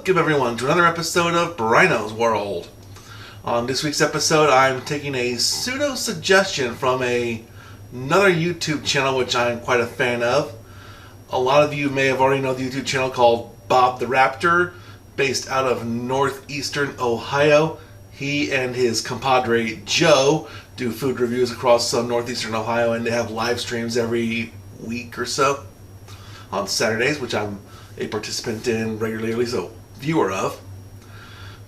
Welcome everyone to another episode of Brino's World. On this week's episode, I'm taking a pseudo suggestion from another YouTube channel which I'm quite a fan of. A lot of you may have already known the YouTube channel called Bob the Raptor, based out of northeastern Ohio. He and his compadre Joe do food reviews across northeastern Ohio, and they have live streams every week or so on Saturdays, which I'm a participant in regularly, so viewer of.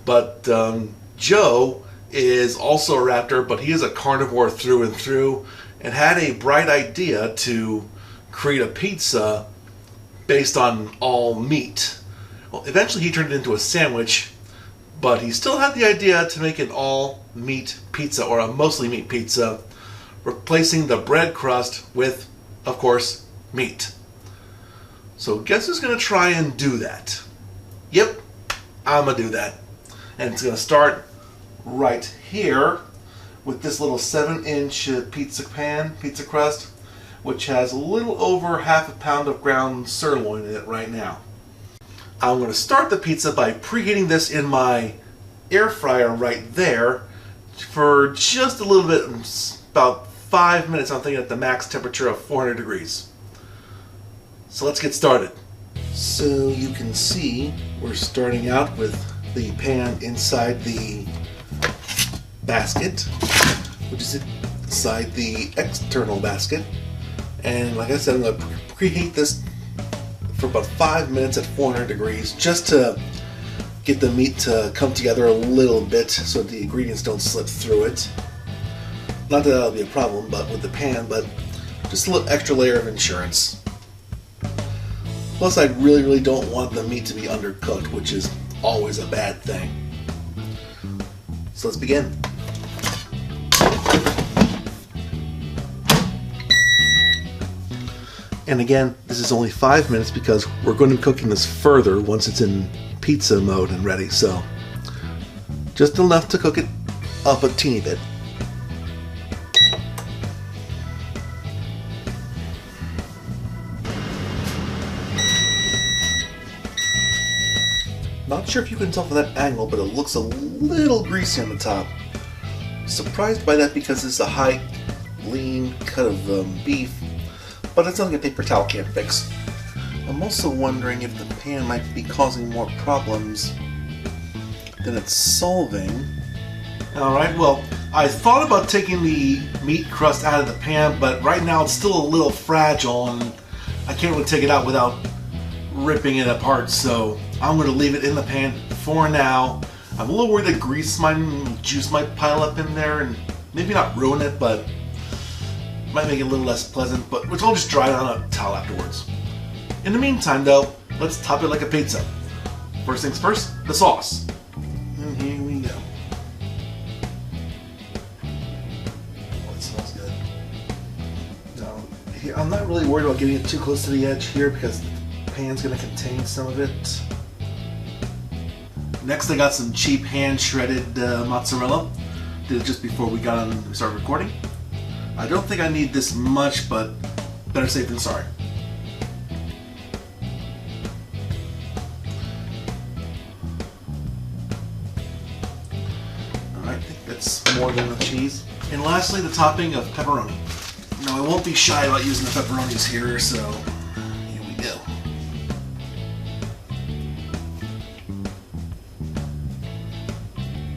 But Joe is also a raptor, but he is a carnivore through and through, and had a bright idea to create a pizza based on all meat. Well, eventually he turned it into a sandwich, but he still had the idea to make an all meat pizza, or a mostly meat pizza, replacing the bread crust with, of course, meat. So guess who's going to try and do that? Yep, I'm going to do that. And it's going to start right here with this little 7-inch pizza crust, which has a little over half a pound of ground sirloin in it right now. I'm going to start the pizza by preheating this in my air fryer right there for just a little bit, about 5 minutes. I'm thinking at the max temperature of 400 degrees. So let's get started. So you can see we're starting out with the pan inside the basket, which is inside the external basket. And like I said, I'm going to preheat this for about 5 minutes at 400 degrees just to get the meat to come together a little bit so the ingredients don't slip through it. Not that that'll be a problem but with the pan, but just a little extra layer of insurance. Plus, I really don't want the meat to be undercooked, which is always a bad thing. So let's begin. And again, this is only 5 minutes because we're going to be cooking this further once it's in pizza mode and ready. So just enough to cook it up a teeny bit. Not sure if you can tell from that angle, but it looks a little greasy on the top. Surprised by that because it's a high, lean cut of beef, but it's something a paper towel can't fix. I'm also wondering if the pan might be causing more problems than it's solving. Alright, well, I thought about taking the meat crust out of the pan, but right now it's still a little fragile and I can't really take it out without ripping it apart, so I'm going to leave it in the pan for now. I'm a little worried that juice might pile up in there and maybe not ruin it, but might make it a little less pleasant, but which I'll just dry it on a towel afterwards. In the meantime though, let's top it like a pizza. First things first, the sauce. And here we go. Oh, it smells good. Now, here, I'm not really worried about getting it too close to the edge here because the pan's going to contain some of it. Next I got some cheap hand shredded mozzarella. Did it just before we started recording. I don't think I need this much, but better safe than sorry. Alright, I think that's more than enough cheese. And lastly, the topping of pepperoni. Now I won't be shy about using the pepperonis here, so here we go.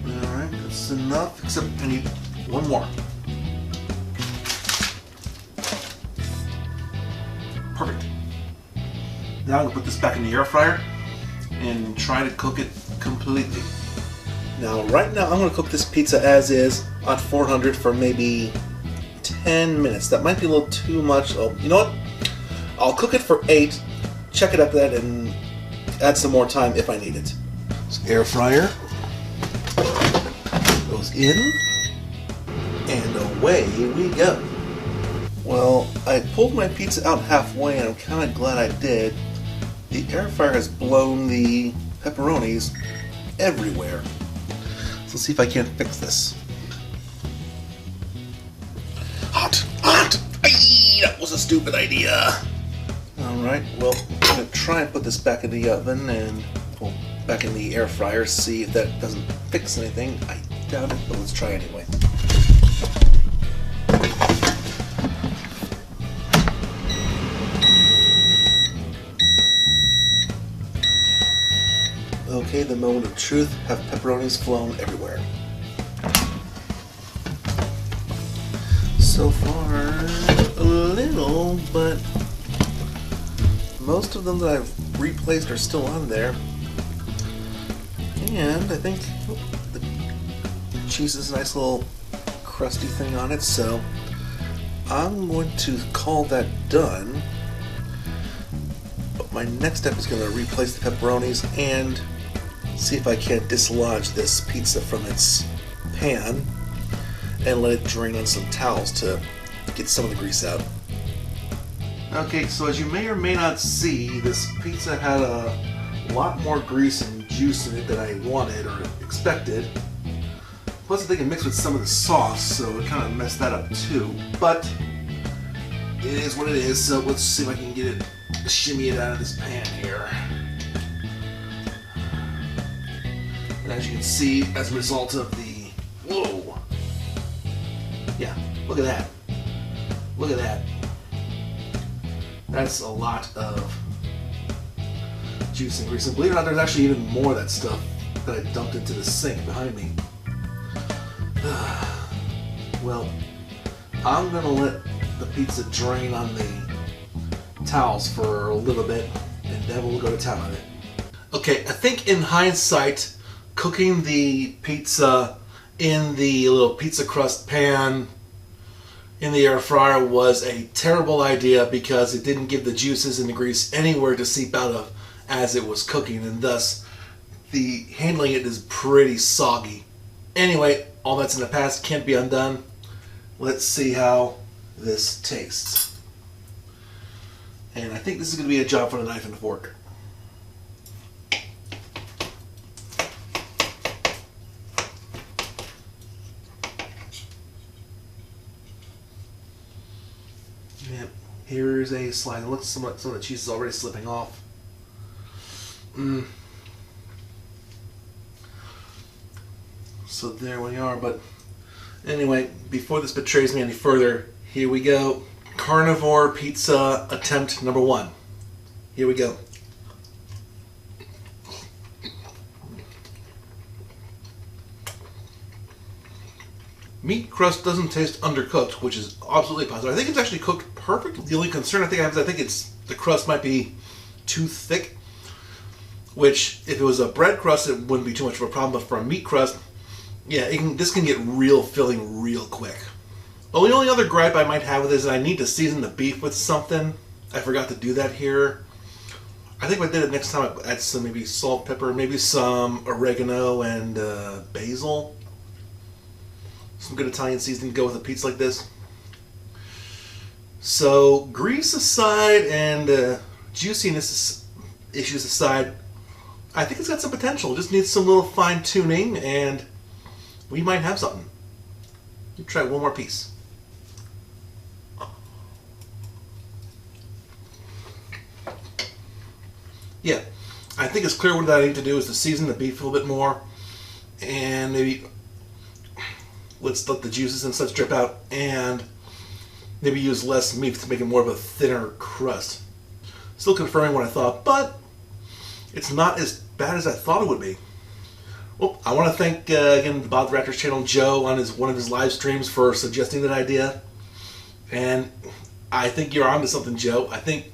Alright, that's enough, except I need one more. Perfect. Now I'm going to put this back in the air fryer and try to cook it completely. Now, right now I'm going to cook this pizza as is on 400 for maybe 10 minutes. That might be a little too much. Oh, you know what? I'll cook it for 8, check it after that, and add some more time if I need it. So air fryer goes in, and away we go. Well, I pulled my pizza out halfway, and I'm kind of glad I did. The air fryer has blown the pepperonis everywhere. So let's see if I can't fix this. Hot! Aye, that was a stupid idea. Alright, well, I'm going to try and put this back in the oven and back in the air fryer, see if that doesn't fix anything. I doubt it, but let's try anyway. Okay, the moment of truth. Have pepperonis flown everywhere? So far, a little, but most of them that I've replaced are still on there. And I think the cheese is a nice little crusty thing on it, so I'm going to call that done. But my next step is going to replace the pepperonis and see if I can't dislodge this pizza from its pan and let it drain on some towels to get some of the grease out. Okay, so as you may or may not see, this pizza had a lot more grease and juice in it than I wanted or expected. Plus I think it mixed with some of the sauce, so it kind of messed that up too. But it is what it is, so let's see if I can get it, shimmy it out of this pan here. And as you can see, as a result of the, whoa, yeah, look at that, look at that. That's a lot of juice and grease. And believe it or not, there's actually even more of that stuff that I dumped into the sink behind me. Well, I'm gonna let the pizza drain on the towels for a little bit, and then we'll go to town on it. Okay, I think in hindsight, cooking the pizza in the little pizza crust pan in the air fryer was a terrible idea because it didn't give the juices and the grease anywhere to seep out of as it was cooking, and thus the handling it is pretty soggy. Anyway, all that's in the past, can't be undone. Let's see how this tastes. And I think this is going to be a job for the knife and the fork. Yep, here's a slice. Look, some of the cheese is already slipping off. So there we are, but anyway, before this betrays me any further, here we go. Carnivore pizza attempt number 1. Here we go. Meat crust doesn't taste undercooked, which is absolutely positive. I think it's actually cooked perfect. The only concern I think I have is I think the crust might be too thick, which if it was a bread crust it wouldn't be too much of a problem, but for a meat crust, yeah, this can get real filling real quick. Well, the only other gripe I might have with this is I need to season the beef with something. I forgot to do that here. I think if I did it next time, I'd add some maybe salt, pepper, maybe some oregano and basil. Some good Italian seasoning to go with a pizza like this. So, grease aside and juiciness issues aside, I think it's got some potential. It just needs some little fine tuning and we might have something. Let's try one more piece. Yeah, I think it's clear what I need to do is to season the beef a little bit more and maybe let's let the juices and such drip out and maybe use less meat to make it more of a thinner crust. Still confirming what I thought, but it's not as bad as I thought it would be. Well, I want to thank again the Bob the Raptors channel, Joe, on one of his live streams for suggesting that idea. And I think you're onto something, Joe. I think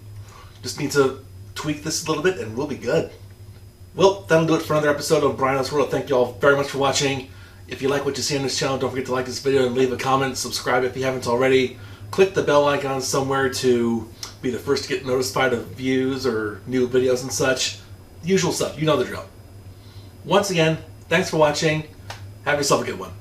just need to tweak this a little bit and we'll be good. Well, that'll do it for another episode of Brino's World. Thank you all very much for watching. If you like what you see on this channel, don't forget to like this video and leave a comment. Subscribe if you haven't already. Click the bell icon somewhere to be the first to get notified of views or new videos and such. Usual stuff. You know the drill. Once again, thanks for watching. Have yourself a good one.